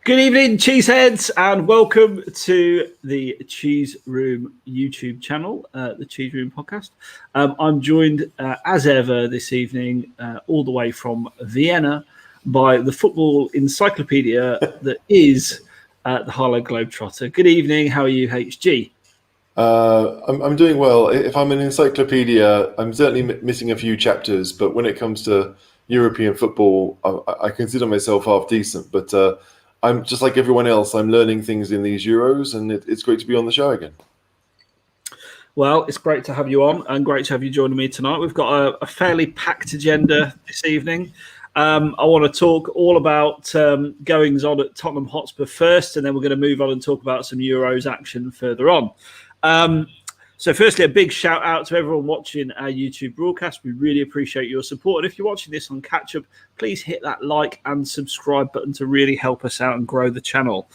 Good evening, Cheeseheads, and welcome to the Cheese Room YouTube channel, the Cheese Room podcast. I'm joined, as ever, this evening, all the way from Vienna, by the football encyclopedia that is the Harlow Globetrotter. Good evening. How are you, HG? I'm doing well. If I'm an encyclopedia, I'm certainly missing a few chapters, but when it comes to European football, I consider myself half decent. But I'm just like everyone else. I'm learning things in these Euros, and it's great to be on the show again. Well, it's great to have you on, and great to have you joining me tonight. We've got a fairly packed agenda this evening. I want to talk all about goings on at Tottenham Hotspur first, and then we're going to move on and talk about some Euros action further on. So firstly, a big shout out to everyone watching our YouTube broadcast. We really appreciate your support. And if you're watching this on catch up, please hit that like and subscribe button to really help us out and grow the channel.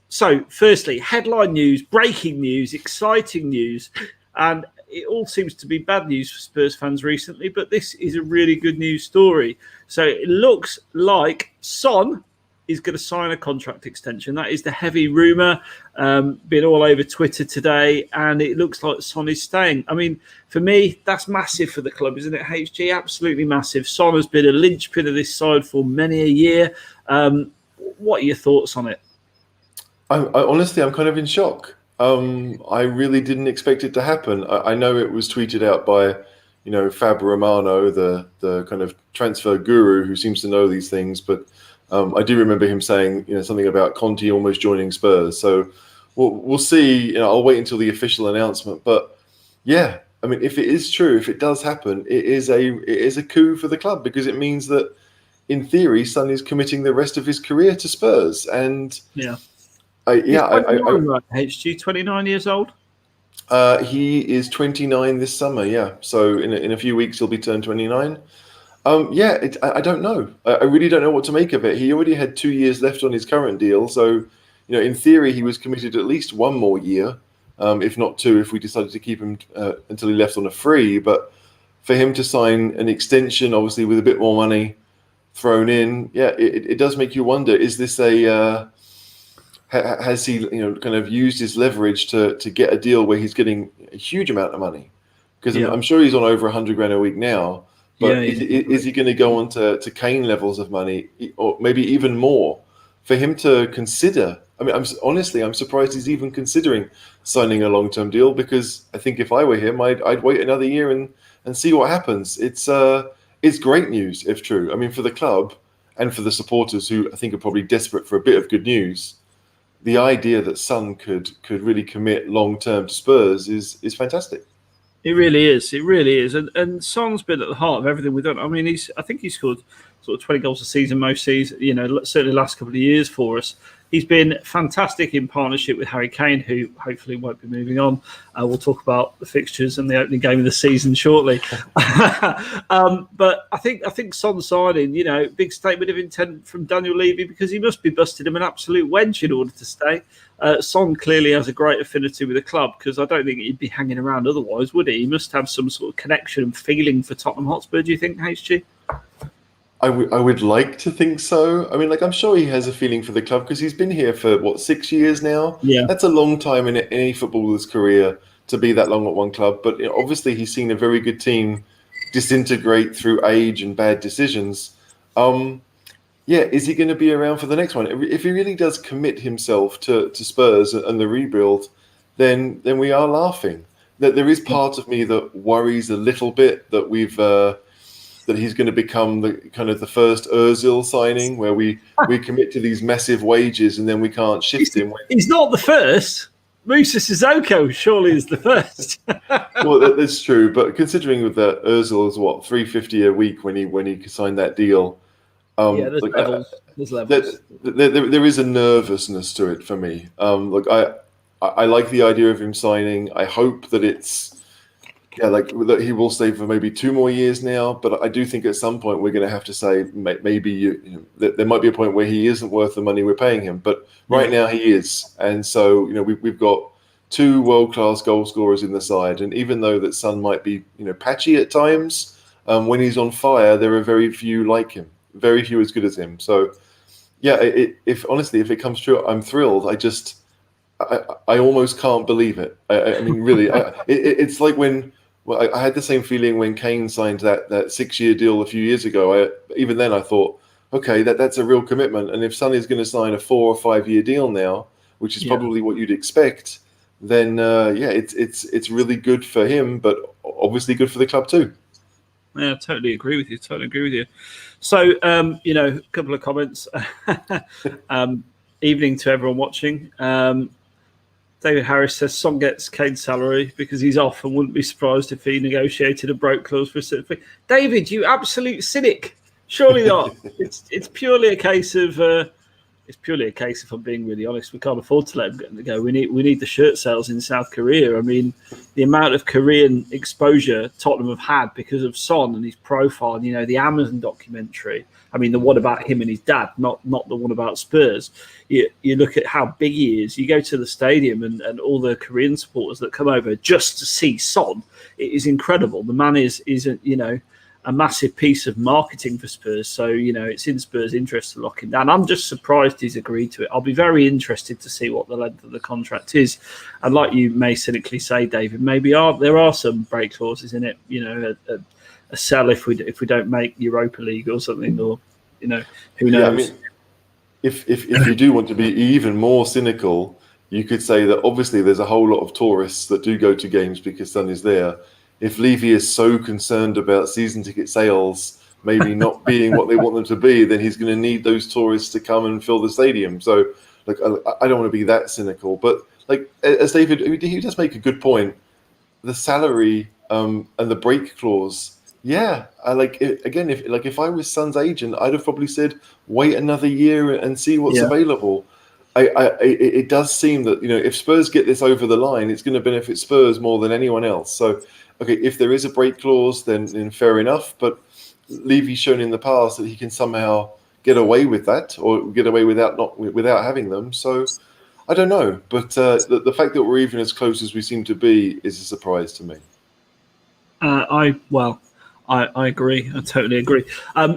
So firstly, headline news, breaking news, exciting news. And it all seems to be bad news for Spurs fans recently, but this is a really good news story. So it looks like Son is going to sign a contract extension. That is the heavy rumour, been all over Twitter today, and it looks like Son is staying. I mean, for me, that's massive for the club, isn't it, HG? Absolutely massive. Son has been a linchpin of this side for many a year. What are your thoughts on it? Honestly, I'm kind of in shock. I really didn't expect it to happen. I know it was tweeted out by, Fab Romano, the kind of transfer guru who seems to know these things, but I do remember him saying, something about Conte almost joining Spurs. So we'll see. I'll wait until the official announcement. But yeah, I mean, if it is true, if it does happen, it is a coup for the club, because it means that, in theory, Son is committing the rest of his career to Spurs. And HG, 29 years old. He is 29 this summer. Yeah, so in a few weeks he'll be turned 29. I don't know. I really don't know what to make of it. He already had 2 years left on his current deal. So, in theory, he was committed at least one more year, if not two, if we decided to keep him until he left on a free. But for him to sign an extension, obviously with a bit more money thrown in, it does make you wonder, is this has he, kind of used his leverage to get a deal where he's getting a huge amount of money? Because I'm sure he's on over 100 grand a week now. But is he going to go on to Kane levels of money, or maybe even more, for him to consider? I mean, I'm surprised he's even considering signing a long-term deal, because I think if I were him, I'd wait another year and see what happens. It's great news if true. I mean, for the club and for the supporters, who I think are probably desperate for a bit of good news, the idea that Son could really commit long-term to Spurs is fantastic. It really is. It really is. And Son's been at the heart of everything we've done. I mean, I think he scored sort of 20 goals a season most seasons, certainly the last couple of years for us. He's been fantastic in partnership with Harry Kane, who hopefully won't be moving on. We'll talk about the fixtures and the opening game of the season shortly. But I think Son signing, big statement of intent from Daniel Levy, because he must be busting him an absolute wench in order to stay. Son clearly has a great affinity with the club, because I don't think he'd be hanging around otherwise, would he? He must have some sort of connection and feeling for Tottenham Hotspur, do you think, HG? I would like to think so. I mean, I'm sure he has a feeling for the club, because he's been here for, 6 years now? Yeah. That's a long time in any footballer's career to be that long at one club. But obviously he's seen a very good team disintegrate through age and bad decisions. Is he going to be around for the next one? If he really does commit himself to Spurs and the rebuild, then we are laughing. That there is part of me that worries a little bit that that he's going to become the first Ozil signing, where we commit to these massive wages and then we can't shift him. He's not the first. Musa Sissoko surely is the first. Well, that's true, but considering that Ozil is $350 a week when he signed that deal. There's levels. There is a nervousness to it for me. I like the idea of him signing. I hope that that he will stay for maybe 2 more years now. But I do think at some point we're going to have to say maybe there might be a point where he isn't worth the money we're paying him. But right now he is, and so we've got 2 world-class goal scorers in the side. And even though that Son might be patchy at times, when he's on fire, there are very few like him. very few as good as him. So, yeah, if it comes true, I'm thrilled. I almost can't believe it. I mean, really, it's like when I had the same feeling when Kane signed that 6-year deal a few years ago. Even then, I thought, okay, that's a real commitment. And if Sonny's going to sign a 4 or 5 year deal now, which is probably what you'd expect, then it's really good for him, but obviously good for the club too. Yeah, I totally agree with you. So, a couple of comments. Evening to everyone watching. David Harris says Son gets Kane's salary because he's off and wouldn't be surprised if he negotiated a broke clause for a certain fee. David, you absolute cynic. Surely not. It's purely a case of if I'm being really honest, we can't afford to let him go. We need the shirt sales in South Korea. I mean, the amount of Korean exposure Tottenham have had because of Son and his profile, the Amazon documentary. I mean, the one about him and his dad, not the one about Spurs. You look at how big he is. You go to the stadium and all the Korean supporters that come over just to see Son. It is incredible. The man is a massive piece of marketing for Spurs. So, it's in Spurs' interest to lock him down. I'm just surprised he's agreed to it. I'll be very interested to see what the length of the contract is. And like you may cynically say, David, maybe there are some break clauses in it, a sell if we don't make Europa League or something, or, who knows? Yeah, I mean, if you do want to be even more cynical, you could say that obviously there's a whole lot of tourists that do go to games because Son is there. If Levy is so concerned about season ticket sales maybe not being what they want them to be, then he's going to need those tourists to come and fill the stadium. So, I don't want to be that cynical, but as David, he does make a good point. The salary and the break clause, yeah. If I was Son's agent, I'd have probably said wait another year and see what's available. It does seem that if Spurs get this over the line, it's going to benefit Spurs more than anyone else. So. Okay, if there is a break clause, then fair enough. But Levy's shown in the past that he can somehow get away with that, or get away without having them. So I don't know, but the fact that we're even as close as we seem to be is a surprise to me. I agree. I totally agree.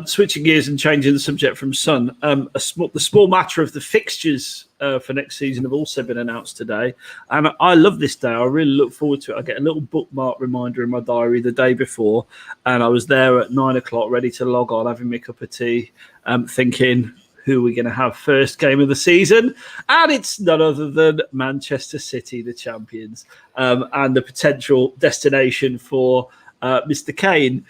Switching gears and changing the subject from Son, the small matter of the fixtures for next season have also been announced today. And I love this day. I really look forward to it. I get a little bookmark reminder in my diary the day before. And I was there at 9 o'clock, ready to log on, having my cup of tea, thinking, who are we going to have first game of the season? And it's none other than Manchester City, the champions, and the potential destination for Mr. Kane.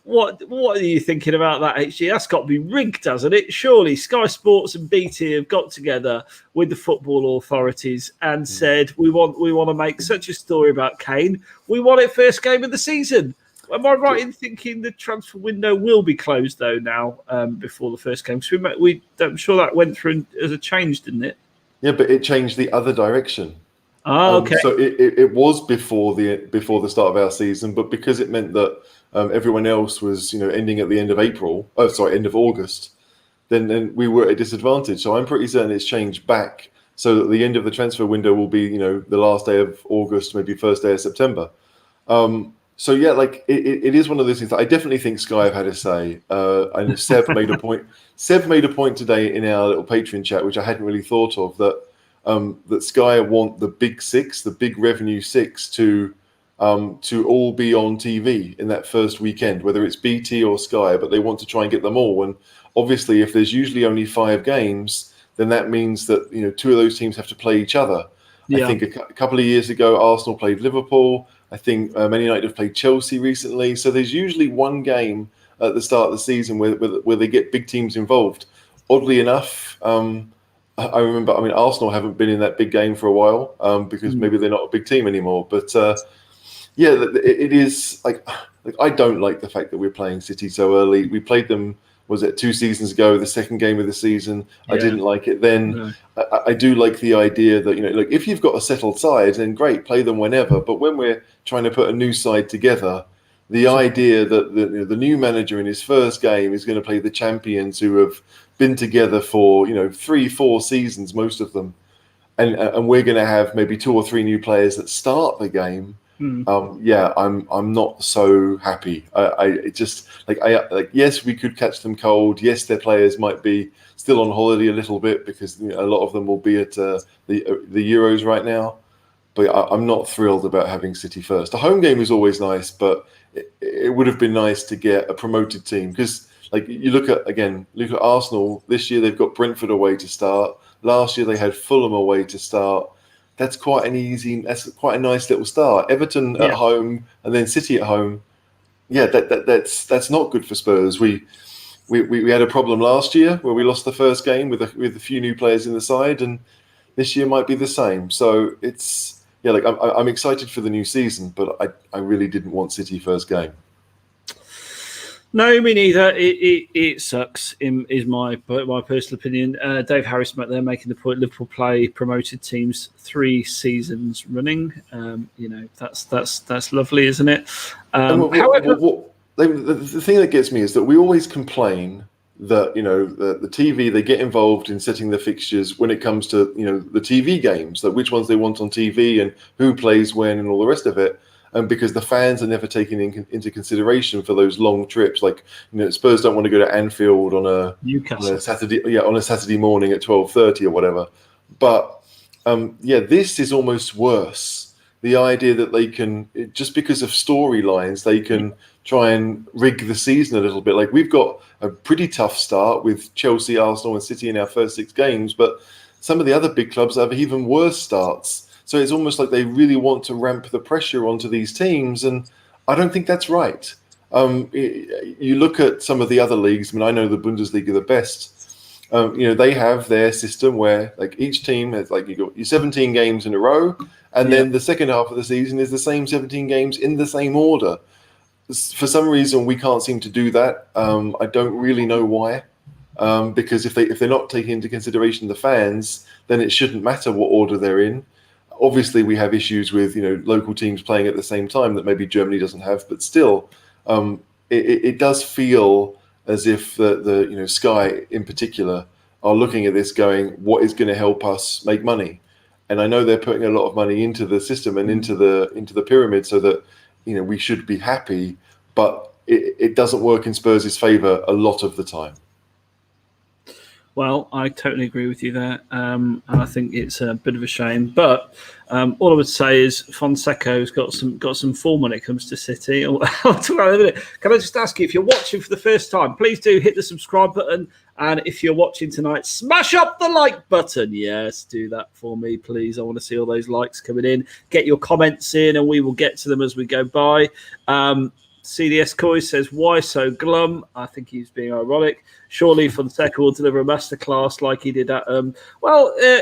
What are you thinking about that, HG? That's got to be rigged, hasn't it? Surely Sky Sports and BT have got together with the football authorities and said, we want to make such a story about Kane. We want it first game of the season. Am I right in thinking the transfer window will be closed, though, now before the first game? So I'm sure that went through as a change, didn't it? Yeah, but it changed the other direction. Oh, okay. So it was before the start of our season, but because it meant that everyone else was ending at the end of end of August, then we were at a disadvantage. So I'm pretty certain it's changed back so that the end of the transfer window will be the last day of August, maybe first day of September. So yeah, it is one of those things that I definitely think Sky have had a say. And Seb made a point. Seb made a point today in our little Patreon chat, which I hadn't really thought of, that Sky want the big six, the big revenue six, to all be on TV in that first weekend, whether it's BT or Sky. But they want to try and get them all. And obviously, if there's usually only 5 games, then that means that 2 of those teams have to play each other. Yeah. I think a couple of years ago, Arsenal played Liverpool. I think Man United have played Chelsea recently. So there's usually one game at the start of the season where they get big teams involved. Oddly enough, I remember, Arsenal haven't been in that big game for a while because maybe they're not a big team anymore. But yeah, it is I don't like the fact that we're playing City so early. We played them, was it 2 seasons ago, the second game of the season? Yeah. I didn't like it then. No. I do like the idea that, if you've got a settled side, then great, play them whenever. But when we're trying to put a new side together, the idea that the new manager in his first game is going to play the champions who have been together for 3-4 seasons, most of them, and we're going to have maybe 2 or 3 new players that start the game. Yeah, I'm not so happy. It just like yes, we could catch them cold. Yes, their players might be still on holiday a little bit because a lot of them will be at the Euros right now. But I'm not thrilled about having City first. The home game is always nice, but it would have been nice to get a promoted team because, like, you look at Arsenal this year. They've got Brentford away to start. Last year they had Fulham away to start. That's quite a nice little start. Everton at home and then City at home. Yeah, that's not good for Spurs. We had a problem last year where we lost the first game with a few new players in the side, and this year might be the same. So I'm excited for the new season, but I really didn't want City first game. No, me neither. It sucks. Is my personal opinion. Dave Harris they're making the point. Liverpool play promoted teams 3 seasons running. That's lovely, isn't it? However, the thing that gets me is that we always complain that the TV, they get involved in setting the fixtures when it comes to the TV games, that which ones they want on TV and who plays when and all the rest of it. And because the fans are never taken into consideration for those long trips, like Spurs don't want to go to Anfield on a Saturday morning at 12:30 or whatever. But this is almost worse. The idea that they can, just because of storylines, they can try and rig the season a little bit. Like, we've got a pretty tough start with Chelsea, Arsenal, and City in our first 6 games, but some of the other big clubs have even worse starts. So it's almost like they really want to ramp the pressure onto these teams, and I don't think that's right. You look at some of the other leagues. I know the Bundesliga the best. They have their system where, like, each team has, like, you got your 17 games in a row, and then the second half of the season is the same 17 games in the same order. For some reason, we can't seem to do that. I don't really know why. Because if they're not taking into consideration the fans, then it shouldn't matter what order they're in. Obviously, we have issues with local teams playing at the same time that maybe Germany doesn't have, but still, it does feel as if the Sky in particular are looking at this, going, "What is going to help us make money?" And I know they're putting a lot of money into the system and into the pyramid, so that we should be happy, but it doesn't work in Spurs' favour a lot of the time. Well, I totally agree with you there, and I think it's a bit of a shame. But all I would say is Fonseca's got some form when it comes to City. I'll talk about it in a minute. Can I just ask you, if you're watching for the first time, please do hit the subscribe button, and if you're watching tonight, smash up the like button. Yes, do that for me, please. I want to see all those likes coming in. Get your comments in, and we will get to them as we go by. CDS Coy says, "Why so glum?" I think he's being ironic. Surely Fonseca will deliver a masterclass like he did at.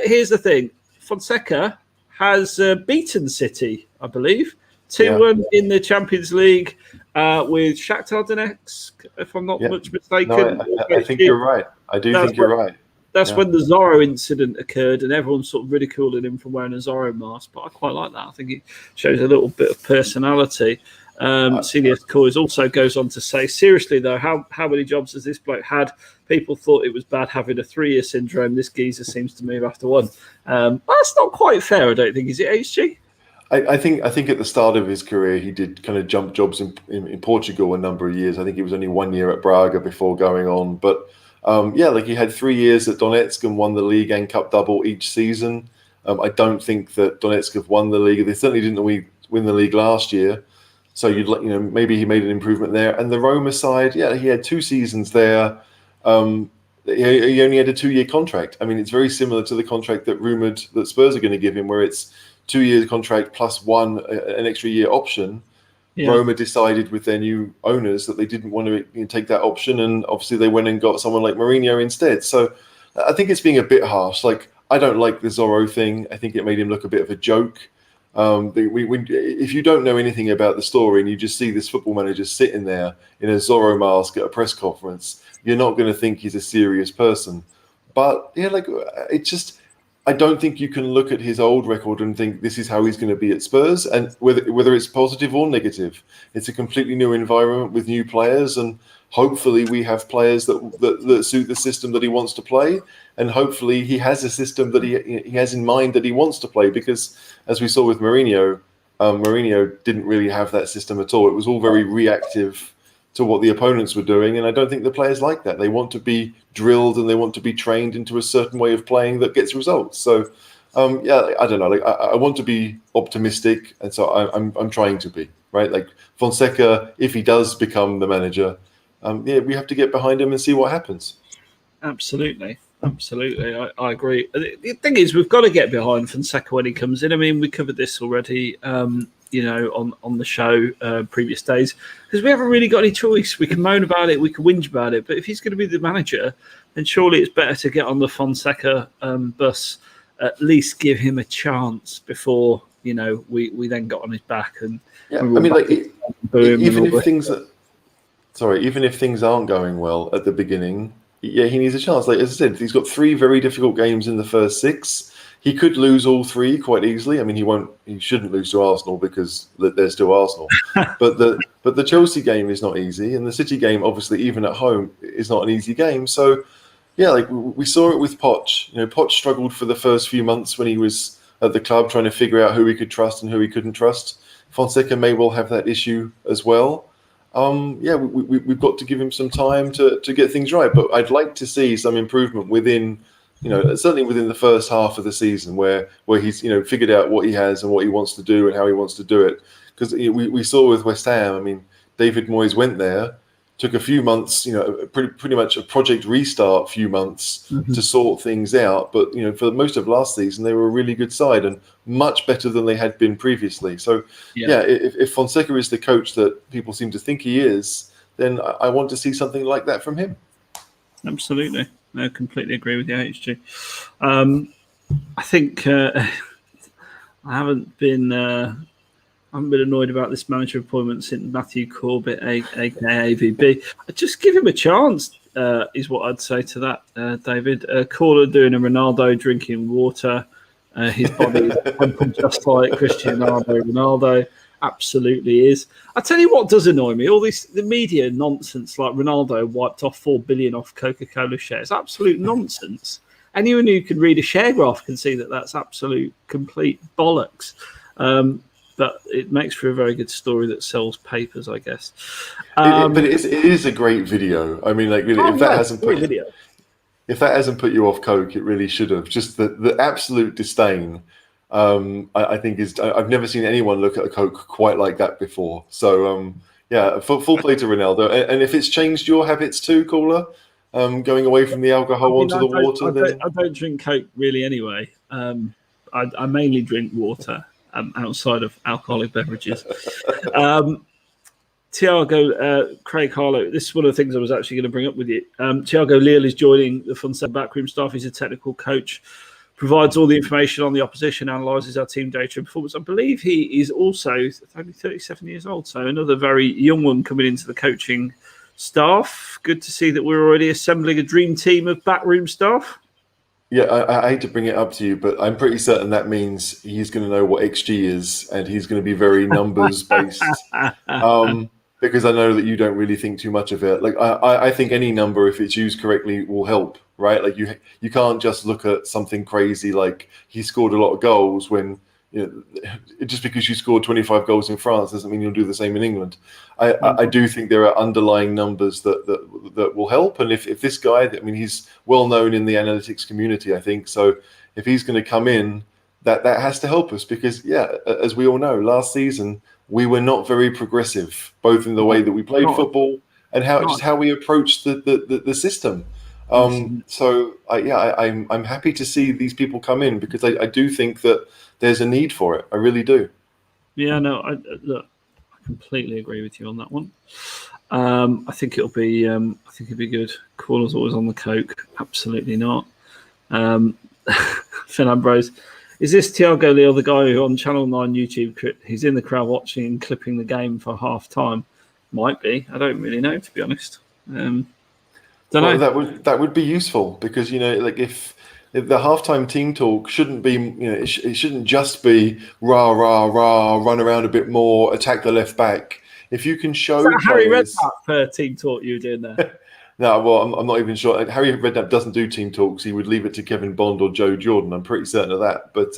Here's the thing: Fonseca has beaten City, I believe, 2-1 in the Champions League with Shakhtar Donetsk, if I'm not much mistaken. No, I think you're right. I do think you're right. That's when the Zorro incident occurred, and everyone's sort of ridiculing him for wearing a Zorro mask. But I quite like that. I think it shows a little bit of personality. CDS Coys also goes on to say, seriously though, how many jobs has this bloke had? People thought it was bad having a 3-year syndrome. This geezer seems to move after 1. That's not quite fair, I don't think, is it, HG? I think at the start of his career he did kind of jump jobs in Portugal a number of years. I think he was only 1 year at Braga before going on, but he had 3 years at Donetsk and won the league and cup double each season. I don't think that Donetsk have won the league. They certainly didn't win the league last year. So maybe he made an improvement there. And the Roma side, he had 2 seasons there. He only had a 2-year contract. I mean, it's very similar to the contract that rumored that Spurs are going to give him, where it's 2-year contract plus an extra year option. Yeah. Roma decided with their new owners that they didn't want to take that option, and obviously they went and got someone like Mourinho instead. So I think it's being a bit harsh. Like, I don't like the Zorro thing. I think it made him look a bit of a joke. If you don't know anything about the story and you just see this football manager sitting there in a Zorro mask at a press conference, you're not going to think he's a serious person. But I don't think you can look at his old record and think this is how he's going to be at Spurs, and whether it's positive or negative. It's a completely new environment with new players, and hopefully we have players that suit the system that he wants to play, and hopefully he has a system that he has in mind that he wants to play, because as we saw with Mourinho, Mourinho didn't really have that system at all. It was all very reactive to what the opponents were doing, and I don't think the players like that. They want to be drilled and they want to be trained into a certain way of playing that gets results. So, I don't know. Like I want to be optimistic, and so I'm trying to be, right. Like Fonseca, if he does become the manager, we have to get behind him and see what happens. Absolutely. I agree. The thing is, we've got to get behind Fonseca when he comes in. I mean, we covered this already, on the show previous days, because we haven't really got any choice. We can moan about it, we can whinge about it, but if he's going to be the manager, then surely it's better to get on the Fonseca bus, at least give him a chance before, we then got on his back. And even if things aren't going well at the beginning, he needs a chance. Like as I said, he's got 3 very difficult games in the first 6. He could lose all 3 quite easily. I mean, he shouldn't lose to Arsenal because they're still Arsenal. but the Chelsea game is not easy, and the City game, obviously, even at home, is not an easy game. So, like we saw it with Poch. Poch struggled for the first few months when he was at the club, trying to figure out who he could trust and who he couldn't trust. Fonseca may well have that issue as well. We've got to give him some time to get things right. But I'd like to see some improvement within, certainly within the first half of the season where he's, figured out what he has and what he wants to do and how he wants to do it. Because we saw with West Ham, I mean, David Moyes went there, took a few months, pretty much a project restart, few months to sort things out. But, for most of last season, they were a really good side and much better than they had been previously. So, if Fonseca is the coach that people seem to think he is, then I want to see something like that from him. Absolutely. I completely agree with you, HG. I think I haven't been annoyed about this manager appointment since Matthew Corbett, aka AVB. Just give him a chance, is what I'd say to that, David. Caller doing a Ronaldo drinking water. His body is just like Cristiano Ronaldo. Absolutely is. I tell you what does annoy me, all the media nonsense, like Ronaldo wiped off 4 billion off Coca-Cola shares. Absolute nonsense. Anyone who can read a share graph can see that that's absolute complete bollocks. But it makes for a very good story that sells papers, I guess. But it is a great video. I mean, like, if that hasn't put you off Coke, it really should have. Just the absolute disdain. I think I've never seen anyone look at a Coke quite like that before. So full play to Ronaldo. And if it's changed your habits too, Caller, going away from the alcohol onto the water, I don't drink Coke really anyway. I mainly drink water. Outside of alcoholic beverages. Thiago, Craig Harlow, this is one of the things I was actually going to bring up with you. Thiago Leal is joining the Fonseca backroom staff. He's a technical coach, provides all the information on the opposition, analyses our team data and performance. I believe he is also only 37 years old, so another very young one coming into the coaching staff. Good to see that we're already assembling a dream team of backroom staff. Yeah, I hate to bring it up to you, but I'm pretty certain that means he's going to know what XG is, and he's going to be very numbers based. Because I know that you don't really think too much of it. Like I think any number, if it's used correctly, will help, right? Like you can't just look at something crazy like he scored a lot of goals when just because you scored 25 goals in France doesn't mean you'll do the same in England. I do think there are underlying numbers that will help. And if this guy, I mean, he's well known in the analytics community, I think. So if he's going to come in, that has to help us because, as we all know, last season we were not very progressive, both in the way that we played football and how we approached the system. So I'm happy to see these people come in because I do think that there's a need for it. I really do. Yeah, no, I completely agree with you on that one. I think it'll be good. Caller's always on the Coke. Absolutely not. Finn Ambrose. Is this Thiago Leal, the guy who on Channel 9 YouTube, he's in the crowd watching and clipping the game for half time? Might be. I don't really know, to be honest. Don't know. That would be useful because, like if the halftime team talk shouldn't be, it shouldn't just be rah, rah, rah, run around a bit more, attack the left back. If you can show players... Harry Redknapp team talk you were doing there? No, well, I'm not even sure. Harry Redknapp doesn't do team talks. He would leave it to Kevin Bond or Joe Jordan. I'm pretty certain of that. But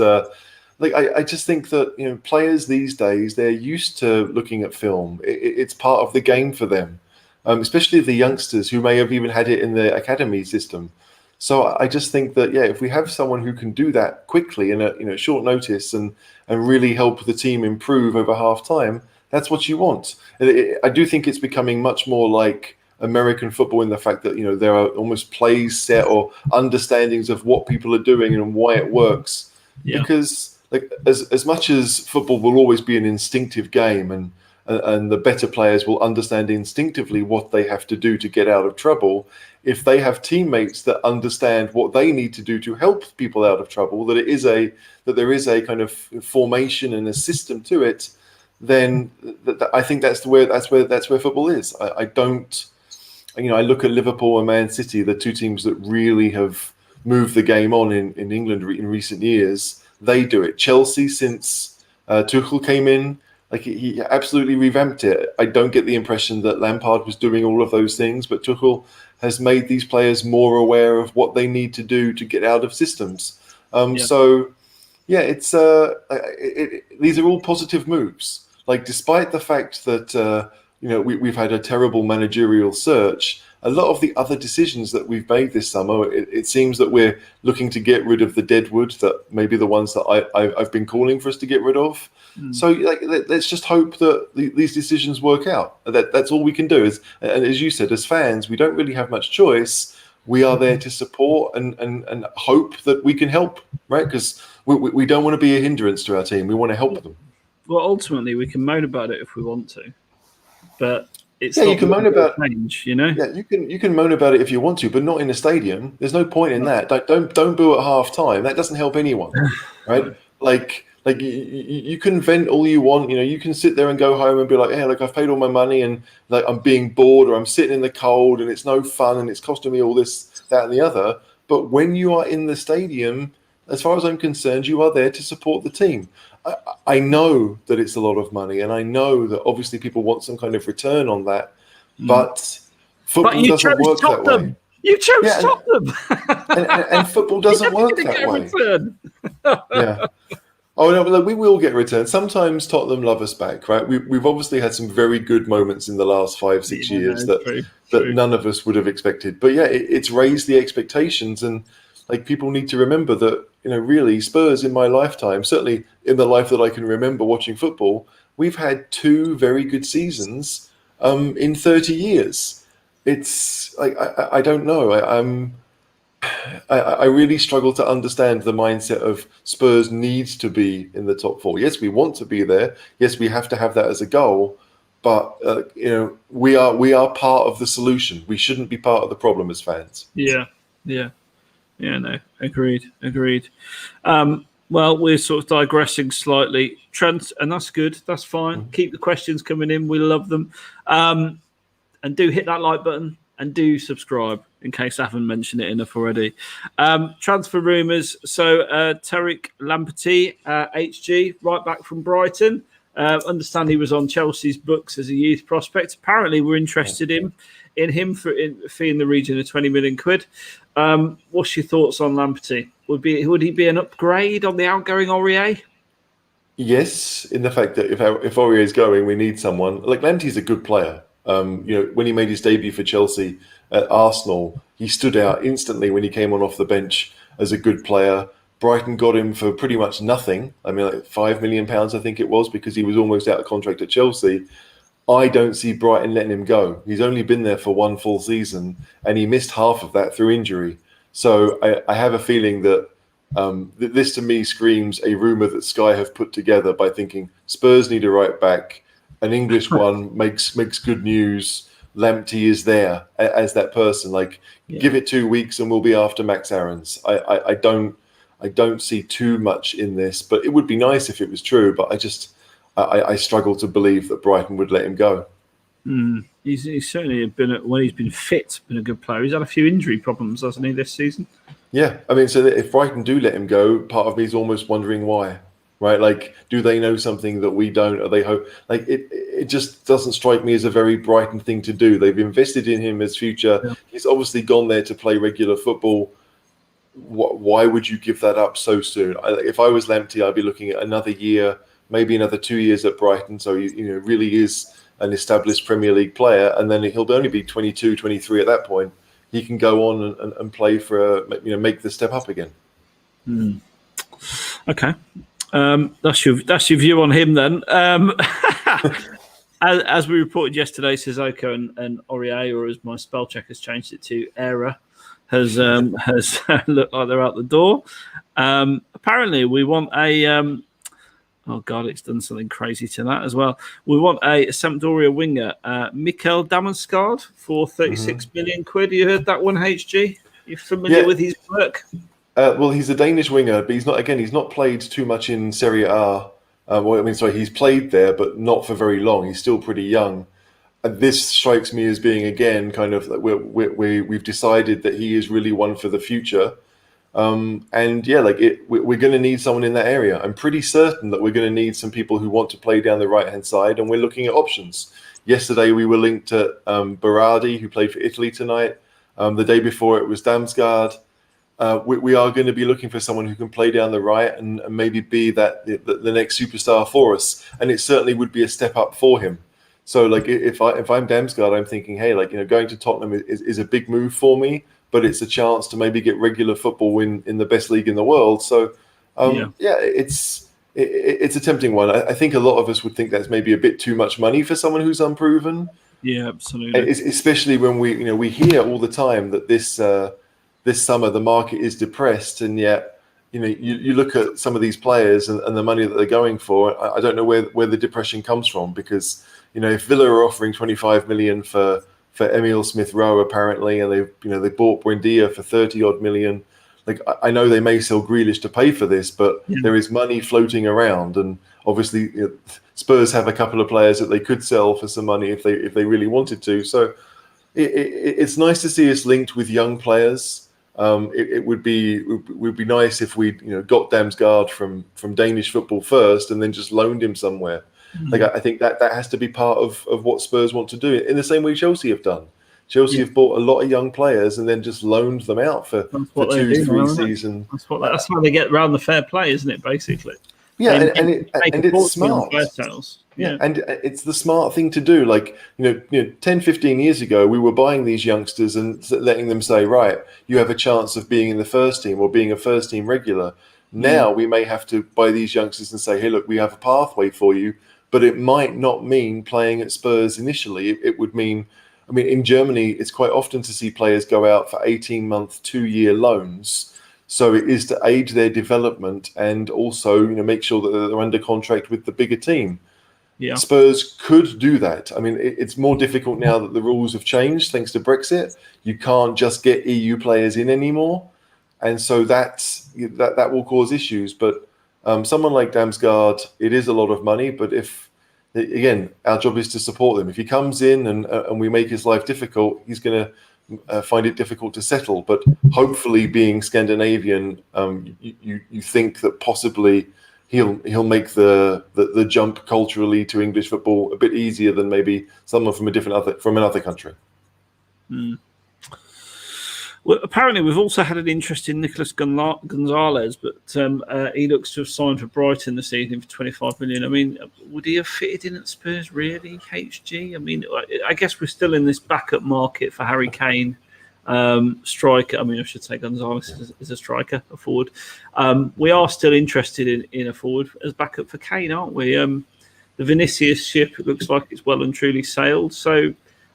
like I just think that players these days, they're used to looking at film. It's part of the game for them, especially the youngsters who may have even had it in the academy system. So I just think that if we have someone who can do that quickly in a short notice and really help the team improve over half time, that's what you want. I do think it's becoming much more like American football in the fact that there are almost plays set or understandings of what people are doing and why it works. Yeah. Because like as much as football will always be an instinctive game, and the better players will understand instinctively what they have to do to get out of trouble, if they have teammates that understand what they need to do to help people out of trouble, that there is a kind of formation and a system to it, then I think that's where football is. I don't. I look at Liverpool and Man City, the two teams that really have moved the game on in England in recent years. They do it. Chelsea, since Tuchel came in, like he absolutely revamped it. I don't get the impression that Lampard was doing all of those things, but Tuchel has made these players more aware of what they need to do to get out of systems. So, it's these are all positive moves. Like, despite the fact that we've had a terrible managerial search, a lot of the other decisions that we've made this summer, it seems that we're looking to get rid of the deadwood, that maybe the ones that I've been calling for us to get rid of. So let's just hope that these decisions work out. That's all we can do. And as you said, as fans, we don't really have much choice. We are there to support and hope that we can help, right? Because we don't want to be a hindrance to our team. We want to help them. Well, ultimately, we can moan about it if we want to, but it's you can moan about change, Yeah, you can moan about it if you want to, but not in a stadium. There's no point in that. Don't boo at half time. That doesn't help anyone, right? Like you can vent all you want. You can sit there and go home and be like, look, I've paid all my money and like I'm being bored, or I'm sitting in the cold and it's no fun and it's costing me all this, that, and the other. But when you are in the stadium, as far as I'm concerned, you are there to support the team. I know that it's a lot of money, and I know that obviously people want some kind of return on that, but football doesn't work that way. You chose Tottenham, and football doesn't work that way. Yeah. Oh no, we will get returned. Sometimes Tottenham love us back, right? We've obviously had some very good moments in the last 5-6 years that none of us would have expected. But it's raised the expectations, and like people need to remember that really Spurs in my lifetime, certainly in the life that I can remember watching football, we've had 2 very good seasons in 30 years. It's like I don't know. I really struggle to understand the mindset of Spurs needs to be in the top 4. Yes, we want to be there. Yes, we have to have that as a goal. But we are part of the solution. We shouldn't be part of the problem as fans. Yeah. No, agreed. Well, we're sort of digressing slightly, Trent, and that's good. That's fine. Keep the questions coming in. We love them. And do hit that like button and do subscribe in case I haven't mentioned it enough already. Transfer rumours. So Tariq Lamptey, HG, right back from Brighton. Understand he was on Chelsea's books as a youth prospect. Apparently, we're interested in him for a fee in the region of 20 million quid. What's your thoughts on Lamptey? Would he be an upgrade on the outgoing Aurier? Yes, in the fact that if Aurier is going, we need someone. Like, Lamptey's a good player. When he made his debut for Chelsea at Arsenal, he stood out instantly when he came off the bench as a good player. Brighton got him for pretty much nothing. I mean, like £5 million, I think it was, because he was almost out of contract at Chelsea. I don't see Brighton letting him go. He's only been there for 1 full season, and he missed half of that through injury. So I have a feeling that this to me screams a rumour that Sky have put together by thinking Spurs need a right back, an English one makes good news. Lamptey is there as that person. Give it 2 weeks and we'll be after Max Aarons. I don't see too much in this, but it would be nice if it was true. But I struggle to believe that Brighton would let him go. He's certainly been when he's been fit, been a good player. He's had a few injury problems, hasn't he, this season? Yeah, I mean, so if Brighton do let him go, part of me is almost wondering why. Right, like, do they know something that we don't? Or they hope? Like, it just doesn't strike me as a very Brighton thing to do. They've invested in him as future. Yeah. He's obviously gone there to play regular football. why would you give that up so soon? If I was Lamptey, I'd be looking at another year, maybe another 2 years at Brighton. So he really is an established Premier League player, and then he'll only be 22, 23 at that point. He can go on and play for make the step up again. Okay, that's your view on him then. As we reported yesterday, Sissoko and Aurier, or as my spell check has changed it to Error, has looked like they're out the door. Apparently, we want a. Oh God, it's done something crazy to that as well. We want a Sampdoria winger, Mikel Damsgaard, for 36 million quid. You heard that one, HG? You familiar with his work? Well, he's a Danish winger, but he's not played too much in Serie A. He's played there, but not for very long. He's still pretty young. And this strikes me as being, again, kind of like we've decided that he is really one for the future. We're going to need someone in that area. I'm pretty certain that we're going to need some people who want to play down the right-hand side, and we're looking at options. Yesterday, we were linked to Berardi, who played for Italy tonight. The day before, it was Damsgaard. We are going to be looking for someone who can play down the right and maybe be the next superstar for us. And it certainly would be a step up for him. So, like, if I'm Damsgaard, I'm thinking, hey, going to Tottenham is a big move for me, but it's a chance to maybe get regular football in the best league in the world. So, it's a tempting one. I think a lot of us would think that's maybe a bit too much money for someone who's unproven. Yeah, absolutely. Especially when we hear all the time that this summer the market is depressed, and yet you look at some of these players and the money that they're going for. I don't know where the depression comes from, because if Villa are offering 25 million for Emile Smith-Rowe apparently, and they bought Buendia for 30 odd million. Like, I know they may sell Grealish to pay for this, but there is money floating around, and obviously Spurs have a couple of players that they could sell for some money if they really wanted to. So it's nice to see us linked with young players. It would be nice if we got Damsgaard from Danish football first and then just loaned him somewhere. Like, I think that has to be part of what Spurs want to do, in the same way Chelsea have done. Chelsea have bought a lot of young players and then just loaned them out for 2-3 seasons. That's how they get around the fair play, isn't it? Basically. Yeah, and it's smart. Yeah, and it's the smart thing to do. Like, 10, 15 years ago, we were buying these youngsters and letting them say, right, you have a chance of being in the first team or being a first team regular. Now we may have to buy these youngsters and say, hey, look, we have a pathway for you, but it might not mean playing at Spurs initially. It would mean, in Germany, it's quite often to see players go out for 18-month, 2-year loans. So it is to aid their development and also, make sure that they're under contract with the bigger team. Yeah. Spurs could do that. It's more difficult now that the rules have changed thanks to Brexit. You can't just get EU players in anymore. And so that will cause issues. But someone like Damsgaard, it is a lot of money. But again, our job is to support him. If he comes in and we make his life difficult, he's going to find it difficult to settle. But hopefully, being Scandinavian, you think that possibly he'll make the jump culturally to English football a bit easier than maybe someone from another country. Well, apparently, we've also had an interest in Nicolas Gonzalez, but he looks to have signed for Brighton this evening for 25 million. Would he have fitted in at Spurs, really, HG? I guess we're still in this backup market for Harry Kane, striker. I should say Gonzalez is a striker, a forward. We are still interested in a forward as backup for Kane, aren't we? The Vinicius ship, it looks like it's well and truly sailed, so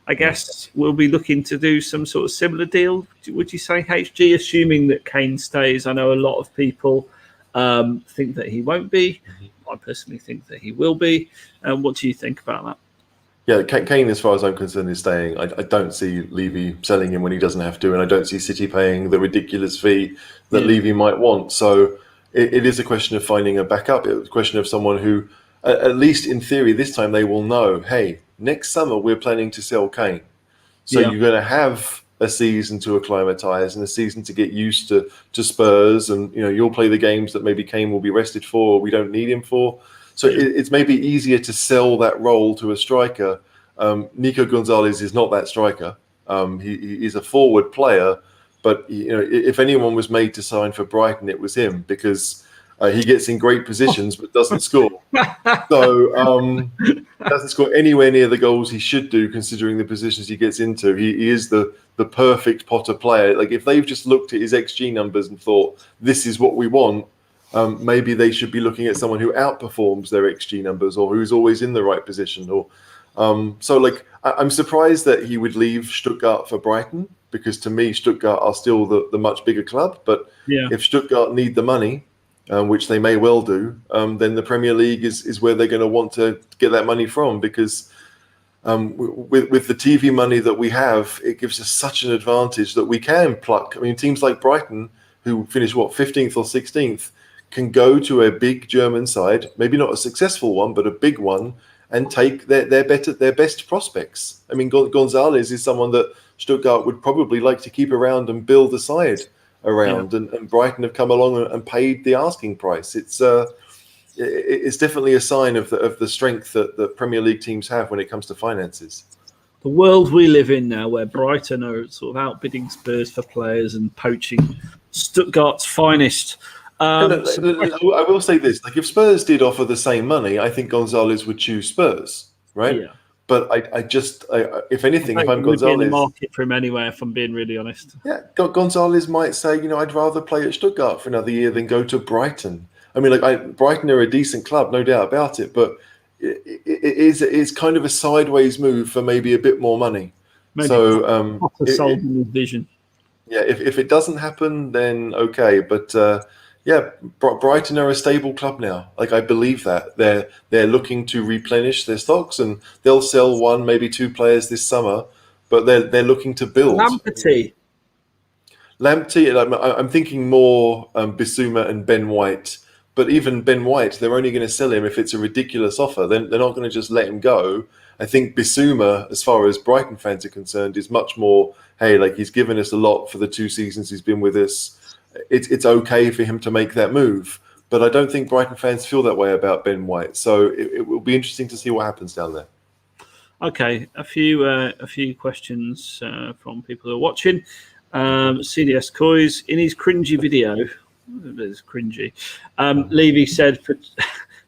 I guess we'll be looking to do some sort of similar deal, would you say, HG, assuming that Kane stays? I know a lot of people think that he won't be. I personally think that he will be. What do you think about that? Yeah, Kane, as far as I'm concerned, is staying. I don't see Levy selling him when he doesn't have to, and I don't see City paying the ridiculous fee that Levy might want. So it is a question of finding a backup. It's a question of someone who, at least in theory, this time they will know, hey, next summer we're planning to sell Kane. So you're going to have a season to acclimatise and a season to get used to Spurs, and you'll play the games that maybe Kane will be rested for or we don't need him for. So it's maybe easier to sell that role to a striker. Nico Gonzalez is not that striker. He is a forward player, But if anyone was made to sign for Brighton, it was him, because he gets in great positions but doesn't score. So doesn't score anywhere near the goals he should do, considering the positions he gets into. He is the perfect Potter player. Like, if they've just looked at his XG numbers and thought, this is what we want, maybe they should be looking at someone who outperforms their XG numbers, or who's always in the right position. Or I'm surprised that he would leave Stuttgart for Brighton, because to me, Stuttgart are still the much bigger club. But if Stuttgart need the money, which they may well do, then the Premier League is where they're going to want to get that money from, because with the TV money that we have, it gives us such an advantage that we can pluck. I mean, teams like Brighton, who finish 15th or 16th, can go to a big German side, maybe not a successful one, but a big one, and take their best prospects. I mean, Gonzalez is someone that Stuttgart would probably like to keep around and build a side around, and Brighton have come along and paid the asking price. It's definitely a sign of the strength that the Premier League teams have when it comes to finances. The world we live in now, where Brighton are sort of outbidding Spurs for players and poaching Stuttgart's finest. I will say this: like, if Spurs did offer the same money, I think Gonzalez would choose Spurs, right? Yeah. But if anything, if I'm Gonzalez, be in the market for him anyway, if I'm being really honest. Yeah, Gonzalez might say, I'd rather play at Stuttgart for another year than go to Brighton. I mean, Brighton are a decent club, no doubt about it, but it's kind of a sideways move for maybe a bit more money. Maybe so sold in his vision. Yeah, if it doesn't happen, then okay, but. Brighton are a stable club now. Like, I believe that they're looking to replenish their stocks, and they'll sell one, maybe two players this summer, but they're looking to build. Lamptey. I'm thinking more Bissouma and Ben White. But even Ben White, they're only going to sell him if it's a ridiculous offer. They're not going to just let him go. I think Bissouma, as far as Brighton fans are concerned, is much more, hey, like, he's given us a lot for the 2 seasons he's been with us. It's okay for him to make that move, but I don't think Brighton fans feel that way about Ben White. So it will be interesting to see what happens down there. Okay, a few questions from people who are watching. CDS Coys, in his cringy video, it's cringy. Levy said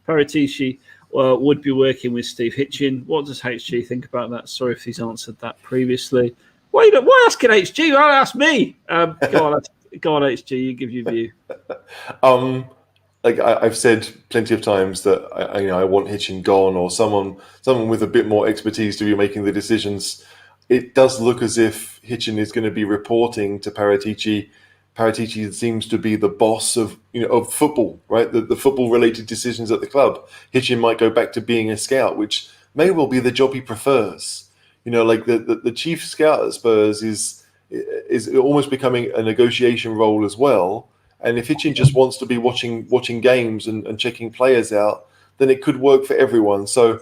Paratici would be working with Steve Hitchin. What does HG think about that? Sorry if he's answered that previously. Why asking HG? Why ask me? Go on, HG, you give your view. I've said plenty of times that I want Hitchin gone, or someone with a bit more expertise to be making the decisions. It does look as if Hitchin is going to be reporting to Paratici. Paratici seems to be the boss of football, right? The football related decisions at the club. Hitchin might go back to being a scout, which may well be the job he prefers. The chief scout at Spurs is almost becoming a negotiation role as well. And if Hitchin just wants to be watching games and checking players out, then it could work for everyone. So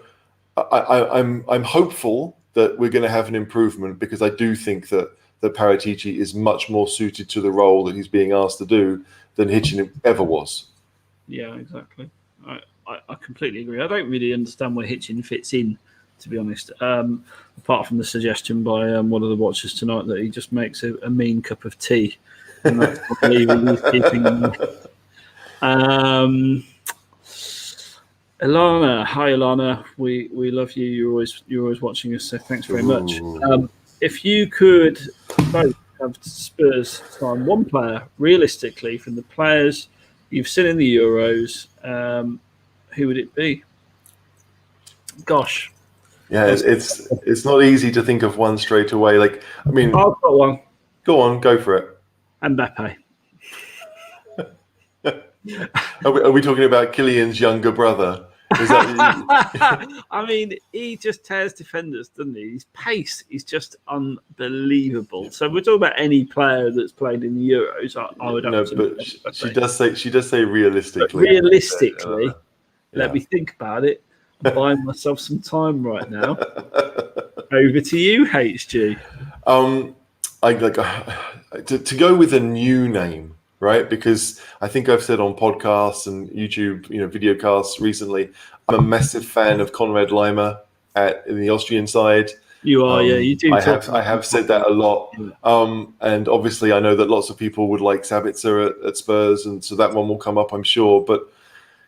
I'm hopeful that we're going to have an improvement, because I do think that Paratici is much more suited to the role that he's being asked to do than Hitchin ever was. Yeah, exactly. I completely agree. I don't really understand where Hitchin fits in, to be honest. Apart from the suggestion by one of the watchers tonight that he just makes a mean cup of tea, and that's probably he's keeping him. Ilana, hi Ilana, we love you. You're always watching us, so thanks very much. If you could both have Spurs sign one player realistically from the players you've seen in the Euros, who would it be? Gosh. Yeah, it's not easy to think of one straight away. I've got one. Go on, go for it. Mbappe. Are we talking about Kylian's younger brother? Is that I mean, he just tears defenders, doesn't he? His pace is just unbelievable. So we're talking about any player that's played in the Euros. I would have to. But she does say realistically. But realistically, let me think about it. I'm buying myself some time right now. Over to you, HG. To go with a new name, right? Because I think I've said on podcasts and YouTube, video casts recently, I'm a massive fan of Konrad Laimer in the Austrian side. You are, yeah. You do. I have said that a lot, and obviously I know that lots of people would like Sabitzer at Spurs, and so that one will come up, I'm sure. But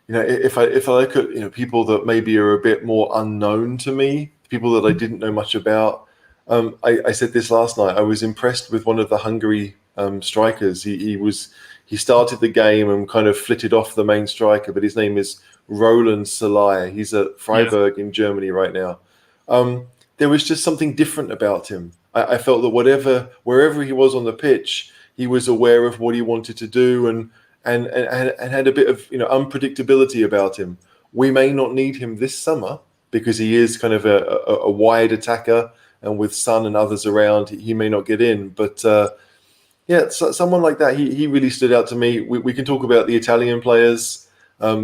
if I look at people that maybe are a bit more unknown to me, people that I didn't know much about, I said this last night. I was impressed with one of the Hungary strikers. He started the game and kind of flitted off the main striker, but his name is Roland Salai. He's at Freiburg in Germany right now. There was just something different about him. I felt that wherever he was on the pitch, he was aware of what he wanted to do and had a bit of unpredictability about him. We may not need him this summer because he is kind of a wide attacker, and with Son and others around, he may not get in. But so someone like that, he really stood out to me. We can talk about the Italian players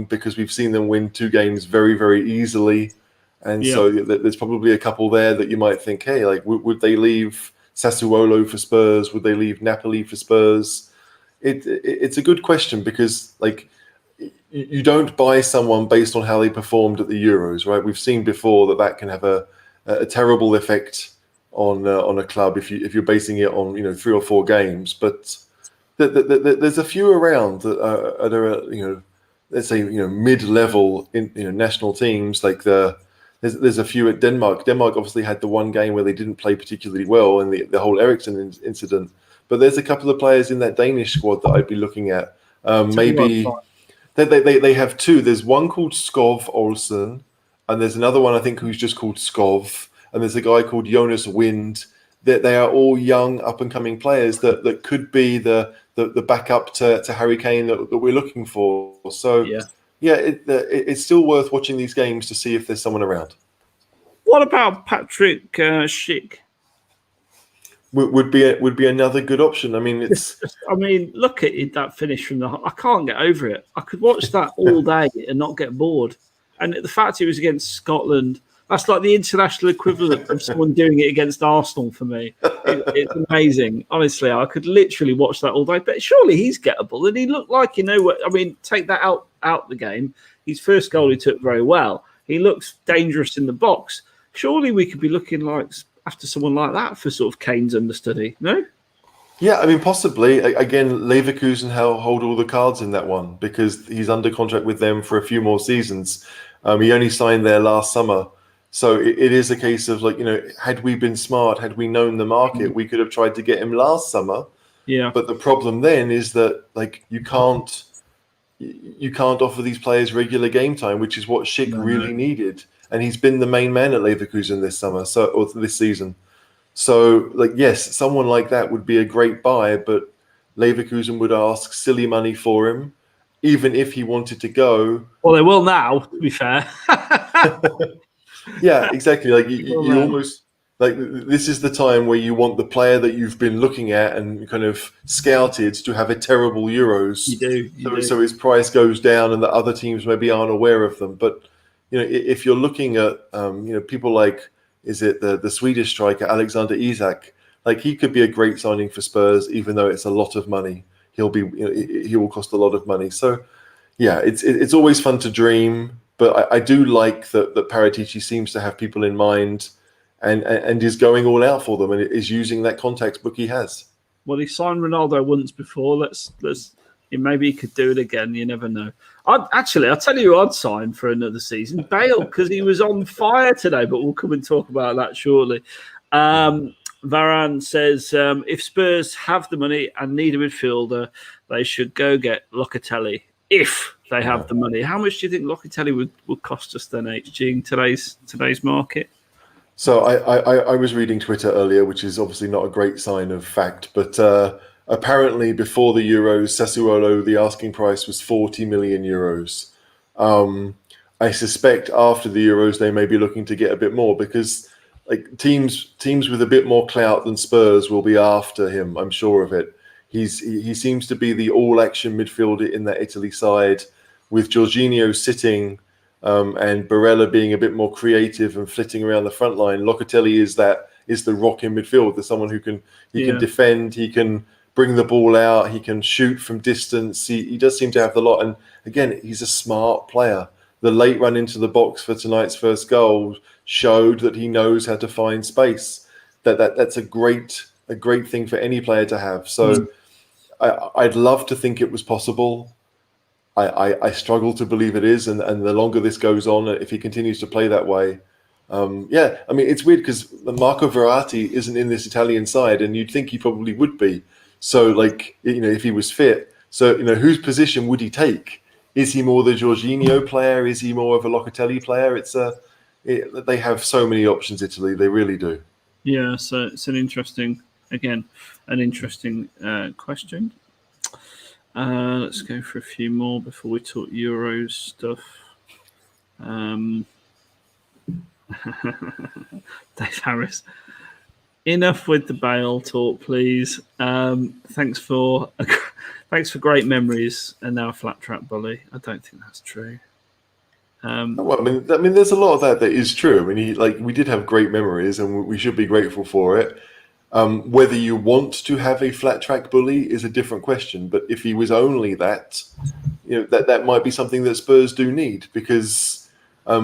because we've seen them win 2 games very, very easily. And so there's probably a couple there that you might think, hey, like, would they leave Sassuolo for Spurs? Would they leave Napoli for Spurs? It's a good question because, like, you don't buy someone based on how they performed at the Euros, right? We've seen before that can have a terrible effect on a club if you're basing it on 3 or 4 games. But there's a few around that are let's say mid-level in national teams. Like there's a few at Denmark. Denmark obviously had the one game where they didn't play particularly well, and the whole Eriksen incident. But there's a couple of players in that Danish squad that I'd be looking at. Maybe they have 2. There's one called Skov Olsen, and there's another one I think who's just called Skov, and there's a guy called Jonas Wind. They are all young, up and coming players that could be the backup to Harry Kane that we're looking for. So it's still worth watching these games to see if there's someone around. What about Patrick Schick? Would be another good option. I mean, look at that finish from I can't get over it. I could watch that all day and not get bored. And the fact it was against Scotland, that's like the international equivalent of someone doing it against Arsenal for me. It's amazing. Honestly, I could literally watch that all day. But surely he's gettable, and he looked like take that out the game. His first goal he took very well. He looks dangerous in the box. Surely we could be looking like after someone like that for sort of Kane's understudy, no? Yeah, I mean, possibly. Again, Leverkusen hold all the cards in that one because he's under contract with them for a few more seasons. He only signed there last summer. So it is a case of, like, had we been smart, had we known the market, we could have tried to get him last summer. Yeah. But the problem then is that, like, you can't offer these players regular game time, which is what Schick really needed. And he's been the main man at Leverkusen this season. So, like, yes, someone like that would be a great buy, but Leverkusen would ask silly money for him, even if he wanted to go. Well, they will now, to be fair. Yeah, exactly. Like you almost, like, this is the time where you want the player that you've been looking at and kind of scouted to have a terrible Euros. You do. So his price goes down, and the other teams maybe aren't aware of them. But if you're looking at people like, is it the Swedish striker Alexander Isak? Like, he could be a great signing for Spurs, even though it's a lot of money. He will cost a lot of money. So yeah, it's always fun to dream. But I do like that Paratici seems to have people in mind and is going all out for them and is using that contacts book he has. Well, he signed Ronaldo once before. Maybe he could do it again. You never know. I'll tell you who I'd sign for another season. Bale, because he was on fire today, but we'll come and talk about that shortly. Varane says, if Spurs have the money and need a midfielder, they should go get Locatelli. If they have the money. How much do you think Locatelli would cost us then, HG, in today's market? So I was reading Twitter earlier, which is obviously not a great sign of fact, but apparently before the Euros, Sassuolo, the asking price was 40 million euros. I suspect after the Euros, they may be looking to get a bit more because, like, teams with a bit more clout than Spurs will be after him. I'm sure of it. He seems to be the all-action midfielder in that Italy side, with Jorginho sitting and Barella being a bit more creative and flitting around the front line. Locatelli is the rock in midfield. There's someone who can defend, he can bring the ball out, he can shoot from distance. He does seem to have the lot. And again, he's a smart player. the late run into the box for tonight's first goal showed that he knows how to find space. That's a great thing for any player to have. So I'd love to think it was possible. I struggle to believe it is, and the longer this goes on, if he continues to play that way, I mean, it's weird because Marco Verratti isn't in this Italian side, and you'd think he probably would be. So, like, if he was fit, so whose position would he take? Is he more the Jorginho player? Is he more of a Locatelli player? They have so many options, Italy. They really do. Yeah, so it's an interesting question. Let's go for a few more before we talk Euros stuff. Dave Harris. Enough with the Bale talk, please. Thanks for great memories and now a flat track bully. I don't think that's true. Well, I mean, there's a lot of that is true. I mean, we did have great memories, and we should be grateful for it. Whether you want to have a flat track bully is a different question. But if he was only that, that might be something that Spurs do need, because I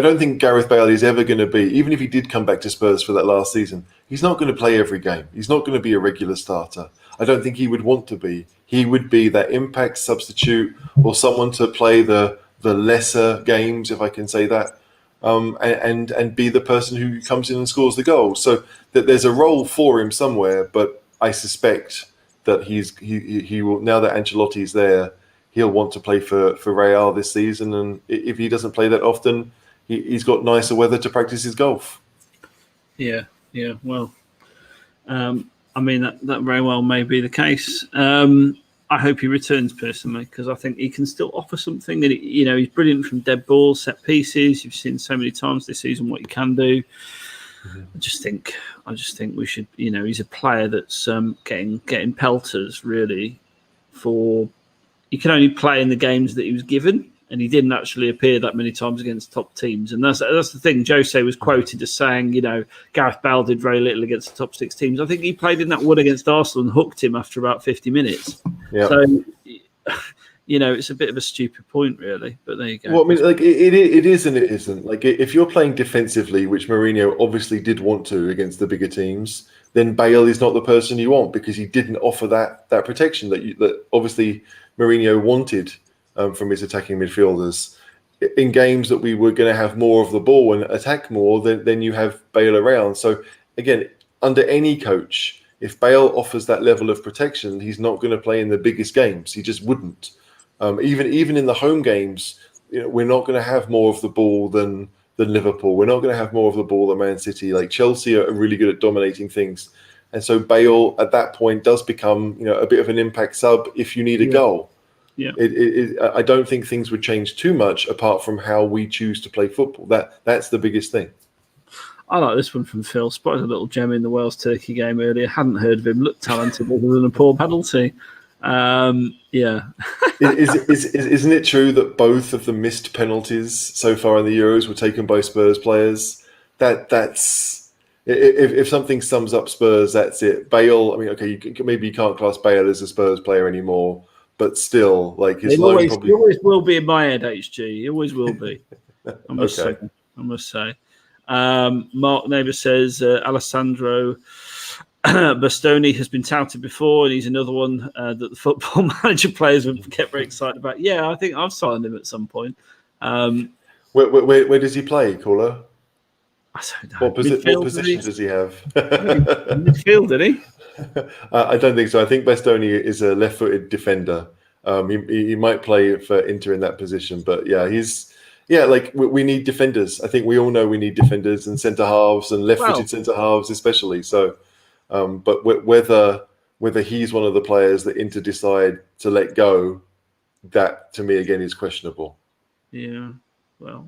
don't think Gareth Bale is ever going to be, even if he did come back to Spurs for that last season, he's not going to play every game. He's not going to be a regular starter. I don't think he would want to be. He would be that impact substitute or someone to play the lesser games, if I can say that, and be the person who comes in and scores the goal. So that there's a role for him somewhere, but I suspect that he will, now that Ancelotti's there, he'll want to play for Real this season, and if he doesn't play that often, he's got nicer weather to practice his golf. Yeah. Well, I mean that very well may be the case. I hope he returns personally, because I think he can still offer something. And he's brilliant from dead balls, set pieces. You've seen so many times this season what he can do. Mm-hmm. I just think we should. He's a player that's getting pelters really. He can only play in the games that he was given, and he didn't actually appear that many times against top teams. And that's the thing. Jose was quoted as saying, Gareth Bale did very little against the top six teams. I think he played in that one against Arsenal and hooked him after about 50 minutes. Yeah. So, it's a bit of a stupid point, really. But there you go. Well, I mean, it is and it isn't. Like, if you're playing defensively, which Mourinho obviously did want to against the bigger teams, then Bale is not the person you want, because he didn't offer that protection that obviously Mourinho wanted from his attacking midfielders. In games that we were going to have more of the ball and attack more, then you have Bale around. So again, under any coach, if Bale offers that level of protection, he's not going to play in the biggest games. He just wouldn't. Even in the home games, we're not going to have more of the ball than Liverpool. We're not going to have more of the ball than Man City. Like, Chelsea are really good at dominating things. And so Bale at that point does become, a bit of an impact sub if you need a goal. Yeah. I don't think things would change too much apart from how we choose to play football. That's the biggest thing. I like this one from Phil. Spotted a little gem in the Wales-Turkey game earlier. Hadn't heard of him. Looked talented other than a poor penalty. Yeah. Isn't it true that both of the missed penalties so far in the Euros were taken by Spurs players? That's if something sums up Spurs, that's it. Bale. I mean, okay, maybe you can't class Bale as a Spurs player anymore, but still, like, his loan he always will be in my head. HG, he always will be. I must say. Mark Neighbour says Alessandro Bastoni has been touted before, and he's another one that the Football Manager players would get very excited about. Yeah, I think I've signed him at some point. Where does he play, Caller? I don't know. What position does he have? Midfield, did he? I don't think so. I think Bastoni is a left-footed defender. He might play for Inter in that position, but yeah, we need defenders. I think we all know we need defenders and centre halves and left-footed centre halves especially. So, but whether he's one of the players that Inter decide to let go, that to me again is questionable. Yeah, well,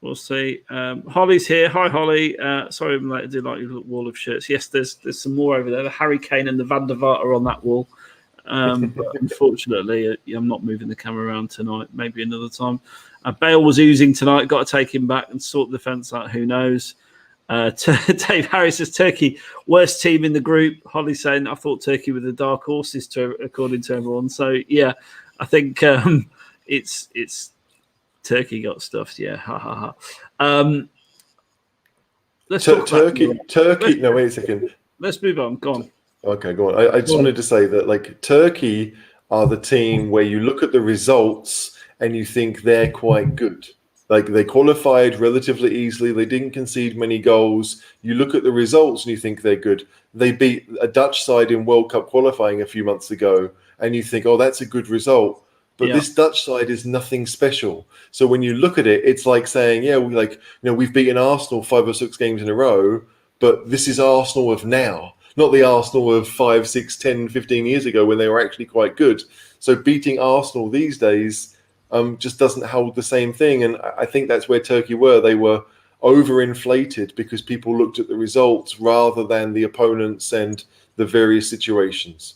we'll see. Holly's here. Hi, Holly. Sorry I'm late. I do like your wall of shirts. Yes, there's some more over there. The Harry Kane and the Van der Vaart are on that wall. But unfortunately, I'm not moving the camera around tonight. Maybe another time. Bale was oozing tonight. Got to take him back and sort the defence out. Who knows? Dave Harris says Turkey, worst team in the group. Holly saying, I thought Turkey were the dark horses, according to everyone. So, yeah, I think it's Turkey got stuffed. Yeah, ha ha ha. Let's talk Turkey. No, wait a second. Let's move on. Go on. Okay, go on. I just wanted to say that like Turkey are the team where you look at the results and you think they're quite good. Like they qualified relatively easily. They didn't concede many goals. You look at the results and you think they're good. They beat a Dutch side in World Cup qualifying a few months ago, and you think, oh, that's a good result. But this Dutch side is nothing special. So when you look at it, it's like saying, yeah, we've beaten Arsenal 5 or 6 games in a row, but this is Arsenal of now, not the Arsenal of 5, 6, 10, 15 years ago when they were actually quite good. So beating Arsenal these days just doesn't hold the same thing. And I think that's where Turkey were. They were overinflated because people looked at the results rather than the opponents and the various situations.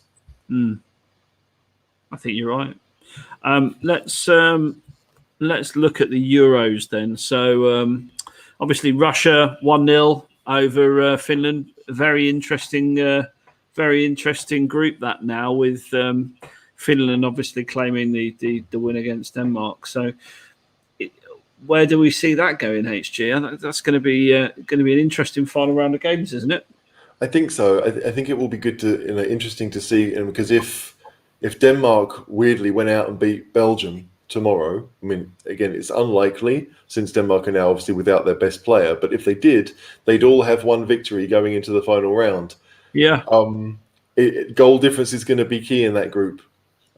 I think you're right. Let's look at the Euros then. So obviously Russia 1-0 over Finland. Very interesting group that now, with Finland obviously claiming the win against Denmark. So where do we see that going, HG? That's going to be an interesting final round of games, isn't it? I think so. I think it will be good to interesting to see, and because if Denmark weirdly went out and beat Belgium tomorrow, I mean, again, it's unlikely since Denmark are now obviously without their best player. But if they did, they'd all have one victory going into the final round. Yeah. Goal difference is going to be key in that group.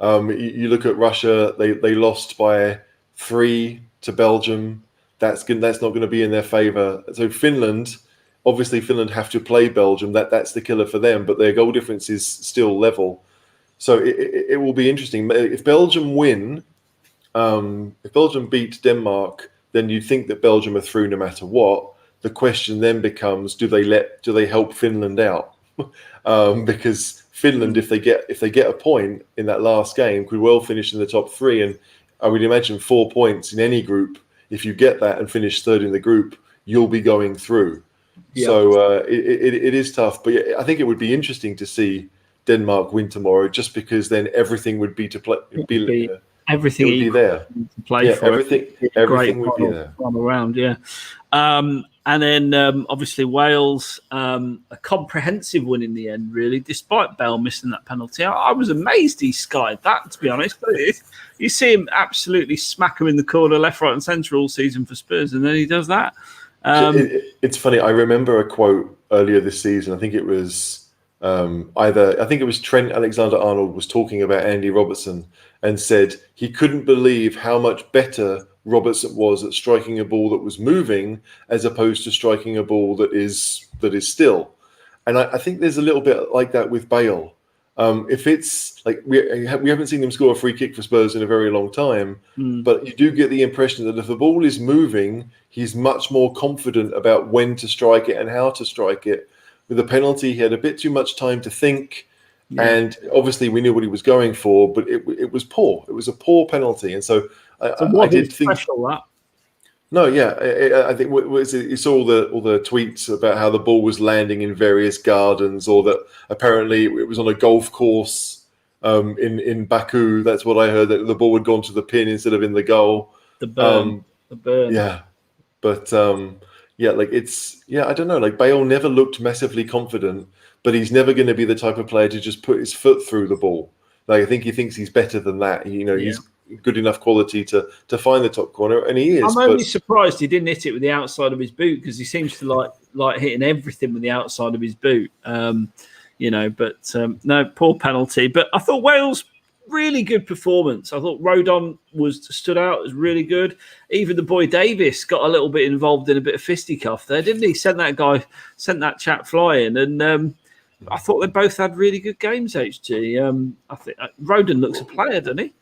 You look at Russia; they lost by 3 to Belgium. That's not going to be in their favour. So Finland have to play Belgium. That's the killer for them. But their goal difference is still level. So it will be interesting. If Belgium win, if Belgium beat Denmark, then you'd think that Belgium are through no matter what. The question then becomes: do they help Finland out? Because Finland, if they get a point in that last game, could well finish in the top 3. And I would imagine 4 points in any group. If you get that and finish third in the group, you'll be going through. Yeah. So it is tough, but I think it would be interesting to see Denmark win tomorrow, just because then everything would be to play. Everything would be there to play for. Everything would be there. Around, yeah. And then obviously Wales, a comprehensive win in the end, really, despite Bale missing that penalty. I was amazed he skied that, to be honest. But you see him absolutely smack him in the corner, left, right, and centre all season for Spurs, and then he does that. It's funny. I remember a quote earlier this season. I think it was Trent Alexander-Arnold was talking about Andy Robertson and said he couldn't believe how much better Robertson was at striking a ball that was moving as opposed to striking a ball that is still. And I think there's a little bit like that with Bale. If it's like we haven't seen him score a free kick for Spurs in a very long time, but you do get the impression that if the ball is moving, he's much more confident about when to strike it and how to strike it. With the penalty, he had a bit too much time to think. Yeah. And obviously we knew what he was going for, but it was poor. It was a poor penalty. And so I did think that. No, yeah, I think you saw all the tweets about how the ball was landing in various gardens, or that apparently it was on a golf course in Baku. That's what I heard, that the ball had gone to the pin instead of in the goal. The burn. Yeah, but I don't know. Like Bale never looked massively confident, but he's never going to be the type of player to just put his foot through the ball. Like I think he thinks he's better than that. He's good enough quality to find the top corner, and he is. I'm only surprised he didn't hit it with the outside of his boot, because he seems to like hitting everything with the outside of his boot. No, poor penalty. But I thought Wales, really good performance. I thought Rodon stood out as really good. Even the boy Davis got a little bit involved in a bit of fisticuff there, didn't he? Sent that chap flying, and I thought they both had really good games. HG, I think Rodon looks a player, doesn't he?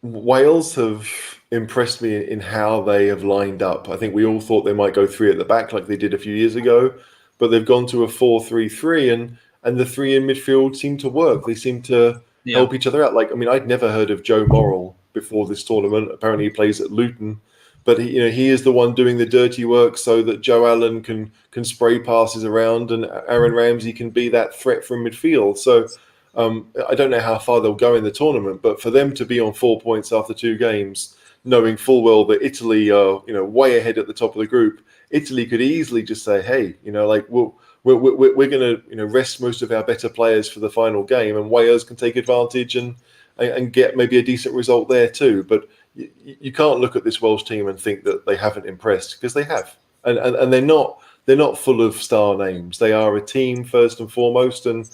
Wales have impressed me in how they have lined up. I think we all thought they might go 3 at the back like they did a few years ago, but they've gone to a 4-3-3, and the 3 in midfield seem to work. They seem to help each other out. I'd never heard of Joe Morrell before this tournament. Apparently he plays at Luton, but he is the one doing the dirty work so that Joe Allen can spray passes around, and Aaron Ramsey can be that threat from midfield. So I don't know how far they'll go in the tournament, but for them to be on 4 points after 2 games knowing full well that Italy are, way ahead at the top of the group. Italy could easily just say, hey, like we're going to, rest most of our better players for the final game, and Wales can take advantage and get maybe a decent result there too. But you can't look at this Welsh team and think that they haven't impressed, because they have, and they're not full of star names. They are a team first and foremost, and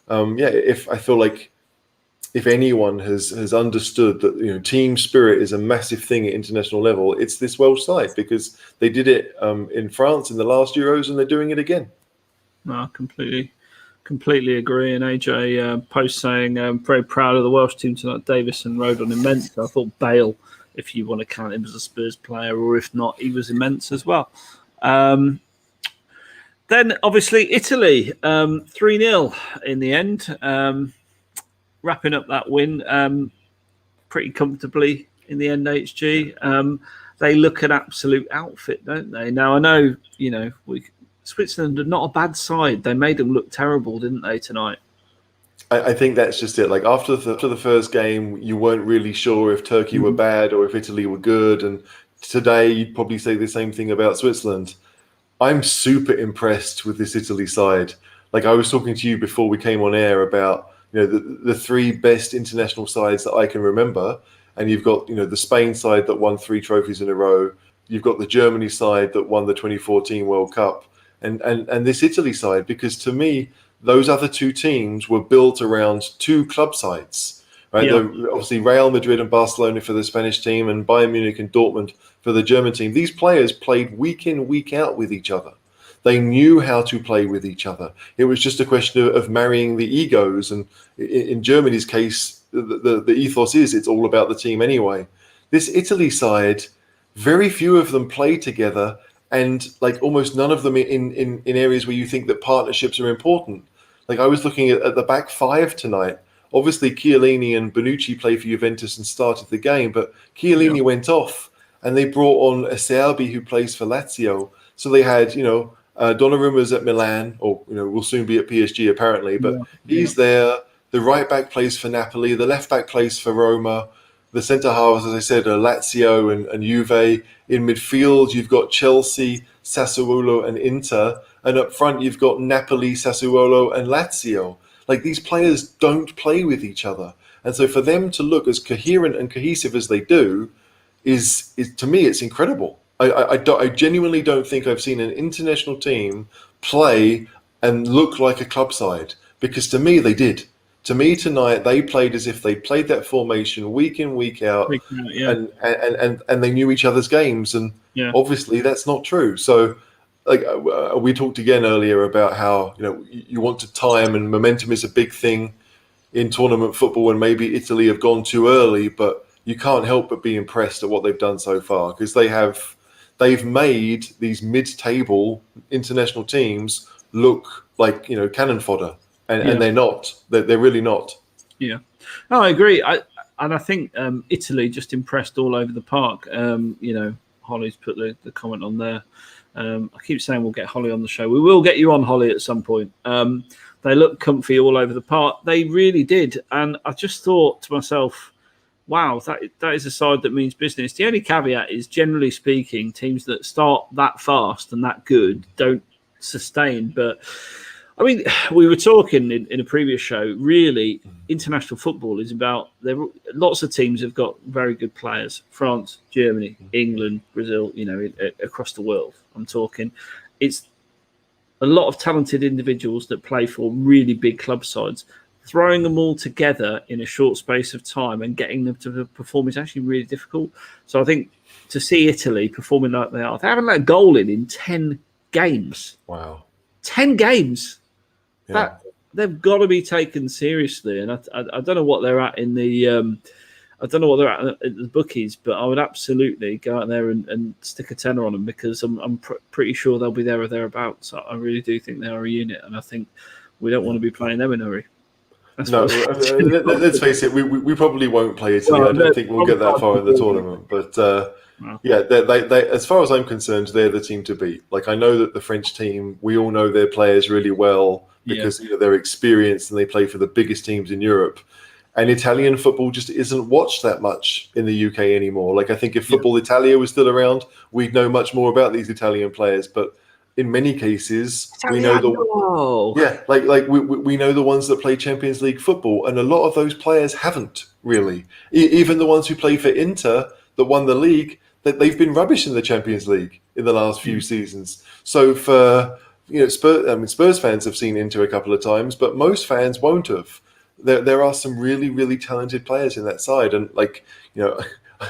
if I feel like if anyone has understood that team spirit is a massive thing at international level, it's this Welsh side, because they did it in France in the last Euros, and they're doing it again. No, completely agree. And AJ post saying, I'm very proud of the Welsh team tonight. Davison rode on immense. I thought Bale, if you want to count him as a Spurs player, or if not, he was immense as well. Then obviously Italy, 3-0 in the end. Wrapping up that win pretty comfortably in the end, HG. They look an absolute outfit, don't they? Now, I know, Switzerland are not a bad side. They made them look terrible, didn't they, tonight? I think that's just it. Like after the first game, you weren't really sure if Turkey were bad or if Italy were good. And today, you'd probably say the same thing about Switzerland. I'm super impressed with this Italy side. Like I was talking to you before we came on air about the three best international sides that I can remember. And you've got the Spain side that won 3 trophies in a row. You've got the Germany side that won the 2014 World Cup. And this Italy side, because to me, those other 2 teams were built around 2 club sides, right? Yeah. Obviously, Real Madrid and Barcelona for the Spanish team, and Bayern Munich and Dortmund for the German team. These players played week in, week out with each other. They knew how to play with each other. It was just a question of marrying the egos. And in Germany's case, the ethos is it's all about the team anyway. This Italy side, very few of them play together. And like almost none of them in areas where you think that partnerships are important. Like I was looking at the back 5 tonight. Obviously, Chiellini and Bonucci play for Juventus and started the game, but Chiellini went off, and they brought on Acerbi, who plays for Lazio. So they had, Donnarumma's at Milan, or will soon be at PSG apparently, but he's there. The right back plays for Napoli. The left back plays for Roma. The centre halves, as I said, are Lazio and Juve. In midfield, you've got Chelsea, Sassuolo, and Inter. And up front, you've got Napoli, Sassuolo, and Lazio. Like, these players don't play with each other. And so for them to look as coherent and cohesive as they do is to me, it's incredible. I genuinely don't think I've seen an international team play and look like a club side. Because to me, they did. To me tonight, they played as if they played that formation week in, week out, and they knew each other's games. And obviously, that's not true. So, like we talked again earlier about how you want to time, and momentum is a big thing in tournament football. And maybe Italy have gone too early, but you can't help but be impressed at what they've done so far, because they've made these mid-table international teams look like cannon fodder. And they're not. They're really not. Yeah. No, I agree. I think Italy just impressed all over the park. Holly's put the comment on there. I keep saying we'll get Holly on the show. We will get you on, Holly, at some point. They look comfy all over the park. They really did. And I just thought to myself, wow, that is a side that means business. The only caveat is, generally speaking, teams that start that fast and that good don't sustain. But I mean, we were talking in a previous show, really, international football is about, lots of teams have got very good players. France, Germany, England, Brazil, across the world, I'm talking. It's a lot of talented individuals that play for really big club sides. Throwing them all together in a short space of time and getting them to perform is actually really difficult. So I think to see Italy performing like they haven't let a goal in 10 games. Wow. 10 games. Yeah. They've got to be taken seriously, and I don't know what they're at in the at the bookies, but I would absolutely go out there and stick a tenner on them, because I'm pretty sure they'll be there or thereabouts. I really do think they are a unit, and I think we don't want to be playing them in a hurry. Let's face it, we probably won't play Italy. I don't think we'll get that far in the tournament, but they, as far as I'm concerned, they're the team to beat. Like, I know that the French team, we all know their players really well, because they're experienced and they play for the biggest teams in Europe. And Italian football just isn't watched that much in the UK anymore. Like, I think if Football Italia was still around, we'd know much more about these Italian players. But in many cases, we know we know the ones that play Champions League football, and a lot of those players haven't really. Even the ones who play for Inter that won the league, that they've been rubbish in the Champions League in the last few seasons. So for Spurs fans have seen Inter a couple of times, but most fans won't have. There are some really, really talented players in that side. And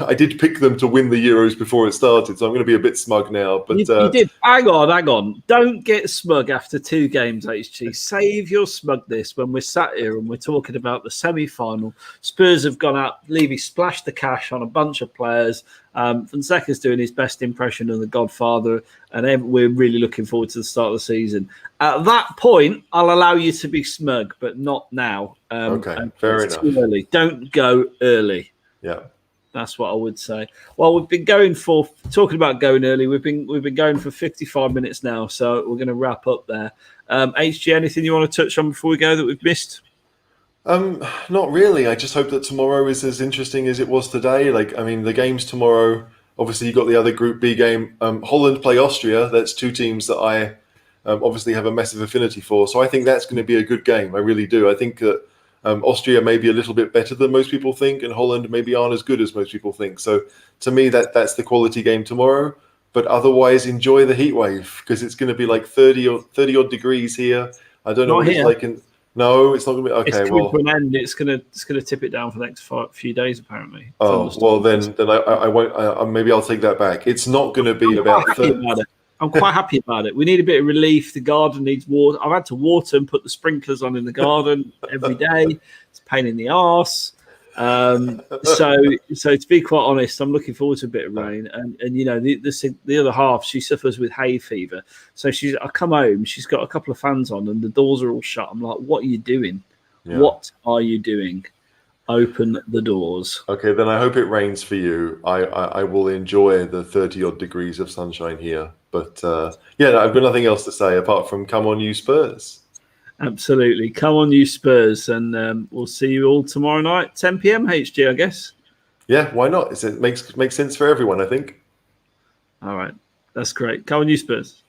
I did pick them to win the Euros before it started, so I'm going to be a bit smug now. But you did. Hang on. Don't get smug after 2 games, HG. Save your smugness when we're sat here and we're talking about the semi-final. Spurs have gone out. Levy splashed the cash on a bunch of players. Fonseca's doing his best impression of the Godfather, and we're really looking forward to the start of the season. At that point, I'll allow you to be smug, but not now. Okay, fair enough. Too early. Don't go early. Yeah. That's what I would say. Well, we've been talking about going early. We've been going for 55 minutes now, so we're going to wrap up there. HG, anything you want to touch on before we go that we've missed? Not really. I just hope that tomorrow is as interesting as it was today. The games tomorrow, obviously you've got the other Group B game. Holland play Austria. That's 2 teams that I obviously have a massive affinity for. So I think that's going to be a good game. I really do. I think that Austria may be a little bit better than most people think, and Holland maybe aren't as good as most people think. So to me, that's the quality game tomorrow. But otherwise, enjoy the heat wave, because it's going to be like 30 odd degrees here. I don't know what it's like in. No, it's not going to be. Okay, it's coming to an end. It's going to tip it down for the next few days, apparently. Oh well, then I won't. Maybe I'll take that back. It's not going to be about. I'm quite happy about it. We need a bit of relief. The garden needs water. I've had to water and put the sprinklers on in the garden every day. It's a pain in the arse. So to be quite honest, I'm looking forward to a bit of rain. And the other half, she suffers with hay fever. So I come home, she's got a couple of fans on and the doors are all shut. I'm like, what are you doing? Yeah. What are you doing? Open the doors. Okay, then I hope it rains for you. I will enjoy the 30 odd degrees of sunshine here. But I've got nothing else to say apart from come on you Spurs. Absolutely. Come on you Spurs. And we'll see you all tomorrow night, 10 p.m. HG, I guess. Yeah, why not? It makes sense for everyone, I think. All right. That's great. Come on you Spurs.